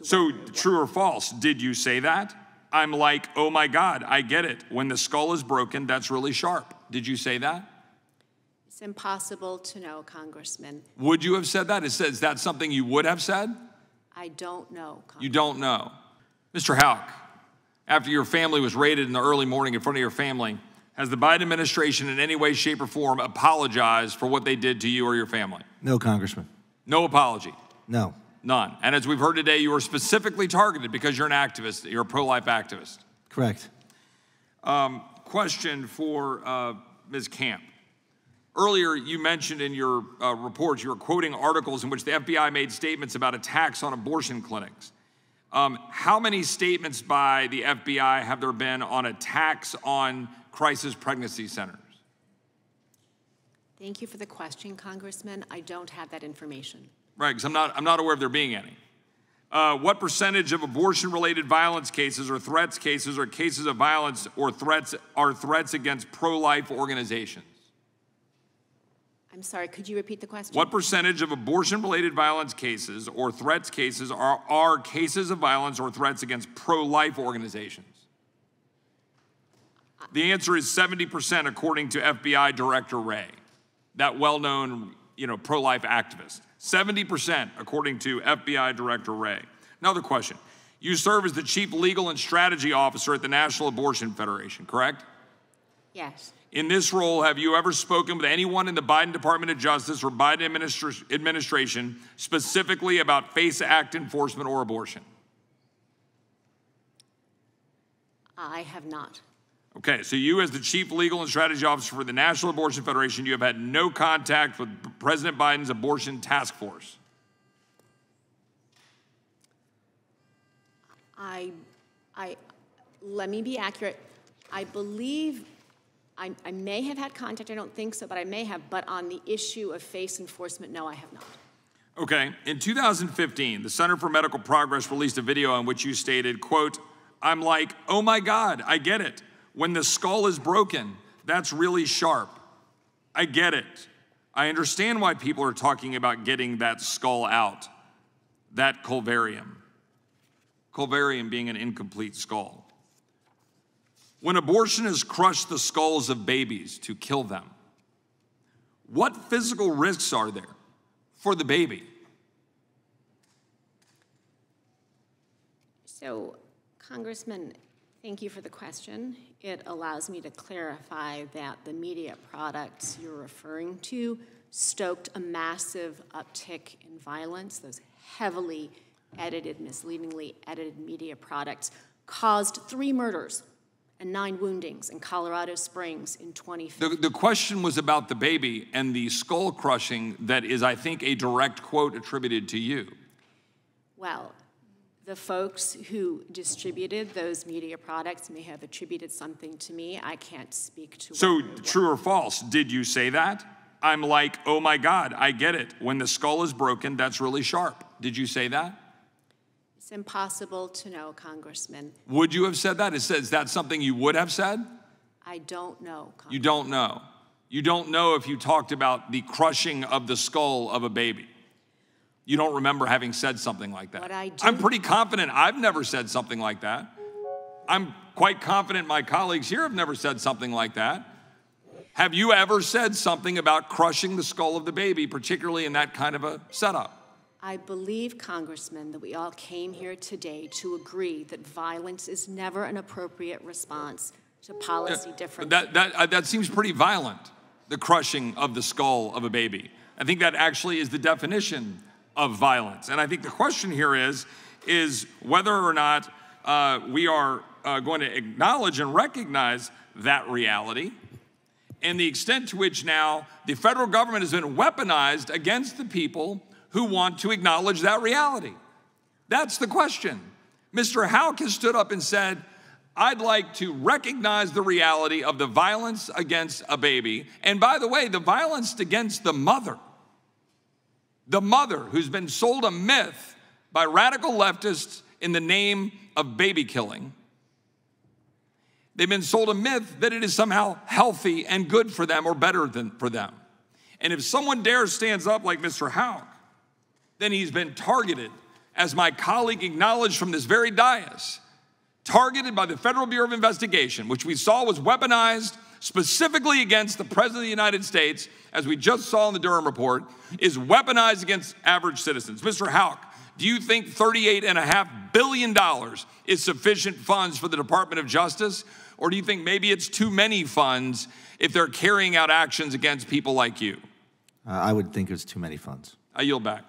So true or false, did you say that? I'm like, oh my God, I get it. When the skull is broken, that's really sharp. Did you say that? It's impossible to know, Congressman. Would you have said that? Is that something you would have said? I don't know, Congressman. You don't know. Mr. Houck, after your family was raided in the early morning in front of your family, has the Biden administration in any way, shape, or form apologized for what they did to you or your family? No, Congressman. No apology? No. None. And as we've heard today, you were specifically targeted because you're an activist. You're a pro-life activist. Correct. Question for Ms. Camp. Earlier, you mentioned in your report, you were quoting articles in which the FBI made statements about attacks on abortion clinics. How many statements by the FBI have there been on attacks on crisis pregnancy centers? Thank you for the question, Congressman. I don't have that information. Right, because I'm not aware of there being any. What percentage of abortion-related violence cases or threats cases or cases of violence or threats are threats against pro-life organizations? I'm sorry, could you repeat the question? What percentage of abortion-related violence cases or threats cases are cases of violence or threats against pro-life organizations? The answer is 70%, according to FBI Director Wray, that well-known, pro-life activist. 70%, according to FBI Director Wray. Another question. You serve as the Chief Legal and Strategy Officer at the National Abortion Federation, correct? Yes. In this role, have you ever spoken with anyone in the Biden Department of Justice or Biden administration specifically about FACE Act enforcement or abortion? I have not. Okay, so you as the Chief Legal and Strategy Officer for the National Abortion Federation, you have had no contact with President Biden's abortion task force. Let me be accurate. I believe I may have had contact. I don't think so, but I may have. But on the issue of FACE enforcement, no, I have not. Okay, in 2015, the Center for Medical Progress released a video in which you stated, quote, I'm like, oh my God, I get it. When the skull is broken, that's really sharp. I get it. I understand why people are talking about getting that skull out, that culvarium. Culvarium being an incomplete skull. When abortion has crushed the skulls of babies to kill them, what physical risks are there for the baby? So, Congressman, thank you for the question. It allows me to clarify that the media products you're referring to stoked a massive uptick in violence. Those heavily edited, misleadingly edited media products caused 3 murders and 9 woundings in Colorado Springs in 2015. The question was about the baby and the skull crushing that is, I think, a direct quote attributed to you. Well, the folks who distributed those media products may have attributed something to me. I can't speak to. So true or false, did you say that? I'm like, oh my God, I get it. When the skull is broken, that's really sharp. Did you say that? It's impossible to know, Congressman. Would you have said that? Is that something you would have said? I don't know, Congressman. You don't know. You don't know if you talked about the crushing of the skull of a baby. You don't remember having said something like that. What I do, I'm pretty confident I've never said something like that. I'm quite confident my colleagues here have never said something like that. Have you ever said something about crushing the skull of the baby, particularly in that kind of a setup? I believe, Congressman, that we all came here today to agree that violence is never an appropriate response to policy differences. That seems pretty violent, the crushing of the skull of a baby. I think that actually is the definition of violence. And I think the question here is whether or not we are going to acknowledge and recognize that reality and the extent to which now the federal government has been weaponized against the people who want to acknowledge that reality. That's the question. Mr. Houck has stood up and said, I'd like to recognize the reality of the violence against a baby. And by the way, the violence against the mother who's been sold a myth by radical leftists in the name of baby killing. They've been sold a myth that it is somehow healthy and good for them or better than for them. And if someone dares stands up like Mr. Houck, then he's been targeted as my colleague acknowledged from this very dais, targeted by the Federal Bureau of Investigation, which we saw was weaponized specifically against the President of the United States, as we just saw in the Durham report, is weaponized against average citizens. Mr. Houck, do you think $38.5 billion is sufficient funds for the Department of Justice? Or do you think maybe it's too many funds if they're carrying out actions against people like you? I would think it's too many funds. I yield back.